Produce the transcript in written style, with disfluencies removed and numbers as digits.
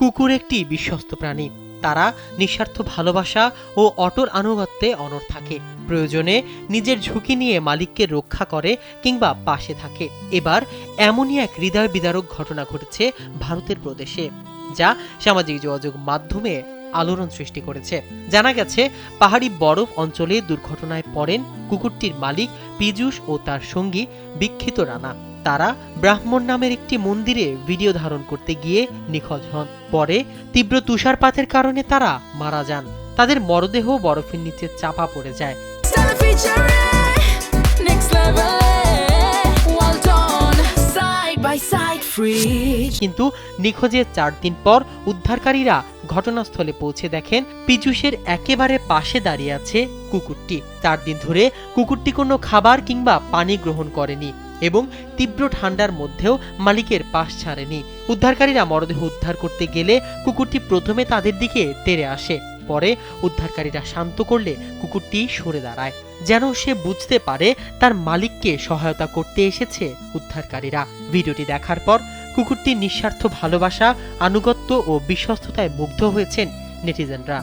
কুকুর একটি বিশ্বস্ত প্রাণী। তারা নিঃস্বার্থ ভালোবাসা ও অটল আনুগত্যে অনড় থাকে। প্রয়োজনে নিজের ঝুঁকি নিয়ে মালিককে রক্ষা করে কিংবা পাশে থাকে। এবার এমনই এক হৃদয় বিদারক ঘটনা ঘটেছে ভারতের প্রদেশে, যা সামাজিক যোগাযোগ মাধ্যমে আলোড়ন সৃষ্টি করেছে। জানা গেছে, পাহাড়ি বরফ অঞ্চলে দুর্ঘটনায় পড়েন কুকুরটির মালিক পীযূষ ও তার সঙ্গী বিক্ষিত রানা। তারা ব্রাহ্মণ নামের একটি মন্দিরে ভিডিও ধারণ করতে গিয়ে নিখোঁজ হন। পরে তীব্র তুষারপাতের কারণে তারা মারা যান। তাদের মরদেহ বরফের নিচে চাপা পড়ে যায়। কিন্তু নিখোঁজের 4 দিন পর উদ্ধারকারীরা ঘটনাস্থলে পৌঁছে দেখেন পীযূষের একেবারে পাশে দাঁড়িয়ে আছে কুকুরটি। 4 দিন ধরে কুকুরটি কোনো খাবার কিংবা পানি গ্রহণ করেনি এবং তীব্র ঠান্ডার মধ্যেও মালিকের পাশ ছাড়েনি। উদ্ধারকারীরা মরদেহ উদ্ধার করতে গেলে কুকুরটি প্রথমে তাদের দিকে তেড়ে আসে। পরে উদ্ধারকারীরা শান্ত করলে কুকুরটি সরে দাঁড়ায়, যেন সে বুঝতে পারে তার মালিককে সহায়তা করতে এসেছে উদ্ধারকারীরা। ভিডিওটি দেখার পর কুকুরটির নিঃস্বার্থ ভালোবাসা, আনুগত্য ও বিশ্বস্ততায় মুগ্ধ হয়েছেন নেটিজেনরা।